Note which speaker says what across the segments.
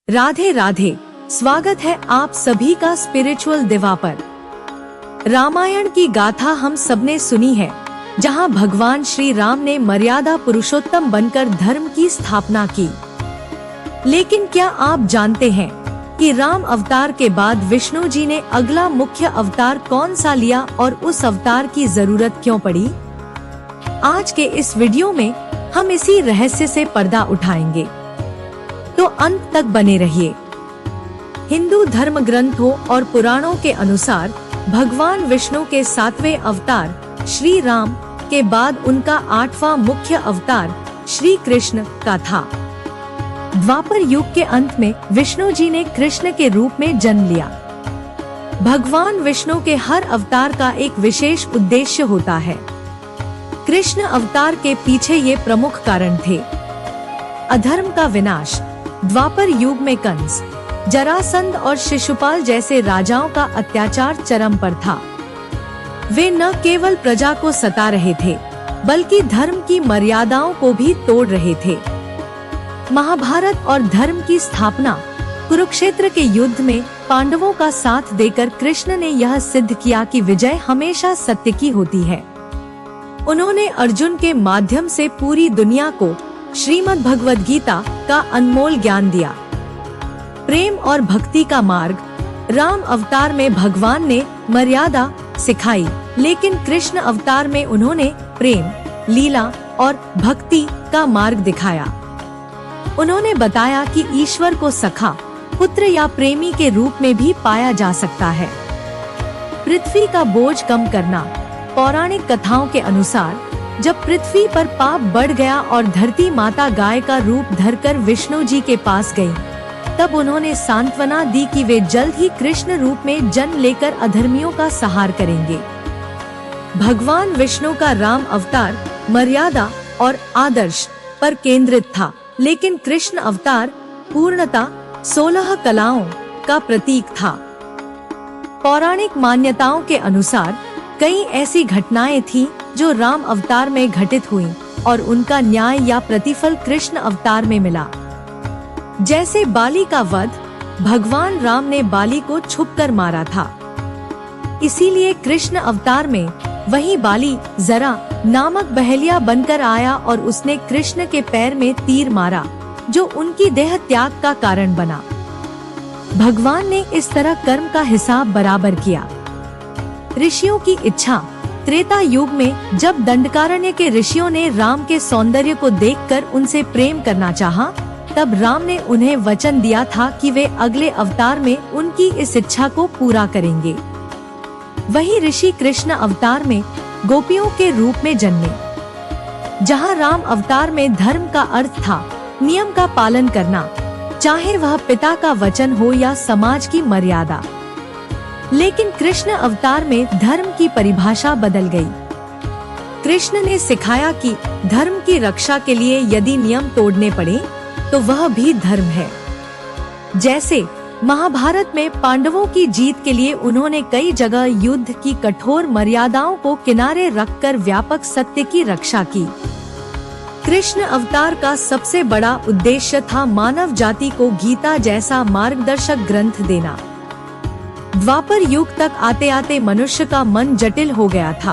Speaker 1: राधे राधे। स्वागत है आप सभी का स्पिरिचुअल दिवा पर। रामायण की गाथा हम सबने सुनी है, जहां भगवान श्री राम ने मर्यादा पुरुषोत्तम बनकर धर्म की स्थापना की। लेकिन क्या आप जानते हैं कि राम अवतार के बाद विष्णु जी ने अगला मुख्य अवतार कौन सा लिया और उस अवतार की जरूरत क्यों पड़ी? आज के इस वीडियो में हम इसी रहस्य से पर्दा उठाएंगे, तो अंत तक बने रहिए। हिंदू धर्म ग्रंथों और पुराणों के अनुसार भगवान विष्णु के 7वें अवतार श्री राम के बाद उनका 8वां मुख्य अवतार श्री कृष्ण का था। द्वापर युग के अंत में विष्णु जी ने कृष्ण के रूप में जन्म लिया। भगवान विष्णु के हर अवतार का एक विशेष उद्देश्य होता है। कृष्ण अवतार के पीछे ये प्रमुख कारण थे: अधर्म का विनाश। द्वापर युग में कंस, जरासंध और शिशुपाल जैसे राजाओं का अत्याचार चरम पर था। वे न केवल प्रजा को सता रहे थे, बल्कि धर्म की मर्यादाओं को भी तोड़ रहे थे। महाभारत और धर्म की स्थापना। कुरुक्षेत्र के युद्ध में पांडवों का साथ देकर कृष्ण ने यह सिद्ध किया कि विजय हमेशा सत्य की होती है। उन्होंने अर्जुन के माध्यम से पूरी दुनिया को श्रीमद् भगवद गीता का अनमोल ज्ञान दिया। प्रेम और भक्ति का मार्ग। राम अवतार में भगवान ने मर्यादा सिखाई, लेकिन कृष्ण अवतार में उन्होंने प्रेम, लीला और भक्ति का मार्ग दिखाया। उन्होंने बताया कि ईश्वर को सखा, पुत्र या प्रेमी के रूप में भी पाया जा सकता है। पृथ्वी का बोझ कम करना। पौराणिक कथाओं के अनुसार जब पृथ्वी पर पाप बढ़ गया और धरती माता गाय का रूप धरकर विष्णु जी के पास गईं, तब उन्होंने सांत्वना दी कि वे जल्द ही कृष्ण रूप में जन्म लेकर अधर्मियों का संहार करेंगे। भगवान विष्णु का राम अवतार मर्यादा और आदर्श पर केंद्रित था, लेकिन कृष्ण अवतार पूर्णता 16 कलाओं का प्रतीक था। पौराणिक मान्यताओं के अनुसार कई ऐसी घटनाएं थीं जो राम अवतार में घटित हुईं और उनका न्याय या प्रतिफल कृष्ण अवतार में मिला। जैसे बाली का वध, भगवान राम ने बाली को छुपकर मारा था। इसीलिए कृष्ण अवतार में वही बाली जरा नामक बहेलिया बनकर आया और उसने कृष्ण के पैर में तीर मारा, जो उनकी देह त्याग का कारण बना। भगवान ने इस तरह कर्म का हिसाब बराबर किया। ऋषियों की इच्छा। त्रेता युग में जब दंडकारण्य के ऋषियों ने राम के सौंदर्य को देखकर उनसे प्रेम करना चाहा, तब राम ने उन्हें वचन दिया था कि वे अगले अवतार में उनकी इस इच्छा को पूरा करेंगे। वही ऋषि कृष्ण अवतार में गोपियों के रूप में जन्मे। जहां राम अवतार में धर्म का अर्थ था नियम का पालन करना, चाहे वह पिता का वचन हो या समाज की मर्यादा। लेकिन कृष्ण अवतार में धर्म की परिभाषा बदल गई। कृष्ण ने सिखाया कि धर्म की रक्षा के लिए यदि नियम तोड़ने पड़े तो वह भी धर्म है। जैसे महाभारत में पांडवों की जीत के लिए उन्होंने कई जगह युद्ध की कठोर मर्यादाओं को किनारे रखकर व्यापक सत्य की रक्षा की। कृष्ण अवतार का सबसे बड़ा उद्देश्य था मानव जाति को गीता जैसा मार्गदर्शक ग्रंथ देना। द्वापर युग तक आते आते मनुष्य का मन जटिल हो गया था।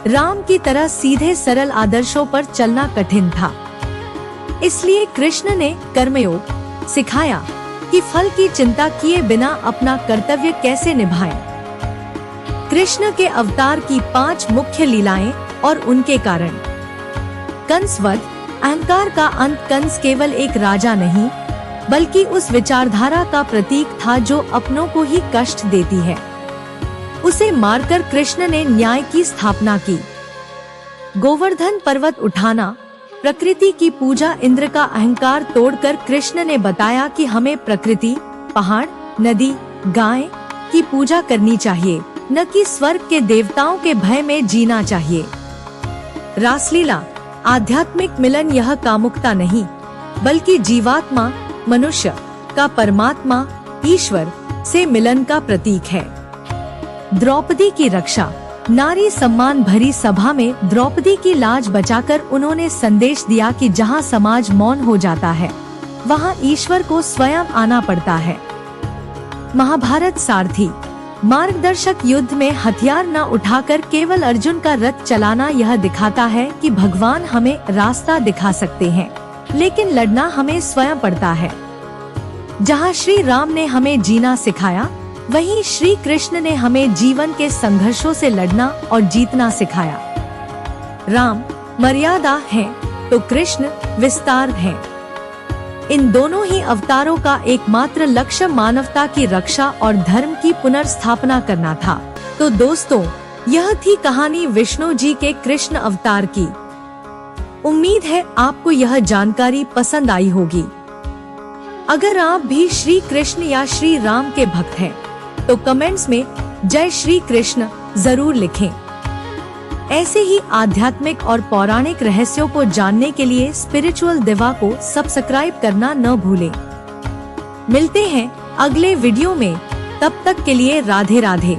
Speaker 1: राम की तरह सीधे सरल आदर्शों पर चलना कठिन था। इसलिए कृष्ण ने कर्मयोग सिखाया कि फल की चिंता किए बिना अपना कर्तव्य कैसे निभाएं। कृष्ण के अवतार की 5 मुख्य लीलाएं और उनके कारण। कंस वध। अहंकार का अंत। कंस केवल एक राजा नहीं, बल्कि उस विचारधारा का प्रतीक था जो अपनों को ही कष्ट देती है। उसे मारकर कृष्ण ने न्याय की स्थापना की। गोवर्धन पर्वत उठाना। प्रकृति की पूजा। इंद्र का अहंकार तोड़कर कृष्ण ने बताया कि हमें प्रकृति, पहाड़, नदी, गाय की पूजा करनी चाहिए, न कि स्वर्ग के देवताओं के भय में जीना चाहिए। रासलीला। आध्यात्मिक मिलन। यह कामुकता नहीं, बल्कि जीवात्मा मनुष्य का परमात्मा ईश्वर से मिलन का प्रतीक है। द्रौपदी की रक्षा। नारी सम्मान भरी सभा में द्रौपदी की लाज बचाकर उन्होंने संदेश दिया कि जहां समाज मौन हो जाता है, वहाँ ईश्वर को स्वयं आना पड़ता है। महाभारत सारथी मार्गदर्शक युद्ध में हथियार न उठाकर केवल अर्जुन का रथ चलाना यह दिखाता है कि भगवान हमें रास्ता दिखा सकते हैं, लेकिन लड़ना हमें स्वयं पड़ता है। जहाँ श्री राम ने हमें जीना सिखाया, वहीं श्री कृष्ण ने हमें जीवन के संघर्षों से लड़ना और जीतना सिखाया। राम मर्यादा है तो कृष्ण विस्तार है। इन दोनों ही अवतारों का एकमात्र लक्ष्य मानवता की रक्षा और धर्म की पुनर्स्थापना करना था। तो दोस्तों, यह थी कहानी विष्णु जी के कृष्ण अवतार की। उम्मीद है आपको यह जानकारी पसंद आई होगी। अगर आप भी श्री कृष्ण या श्री राम के भक्त हैं, तो कमेंट्स में जय श्री कृष्ण जरूर लिखें। ऐसे ही आध्यात्मिक और पौराणिक रहस्यों को जानने के लिए स्पिरिचुअल दिवा को सब्सक्राइब करना न भूलें। मिलते हैं अगले वीडियो में, तब तक के लिए राधे राधे।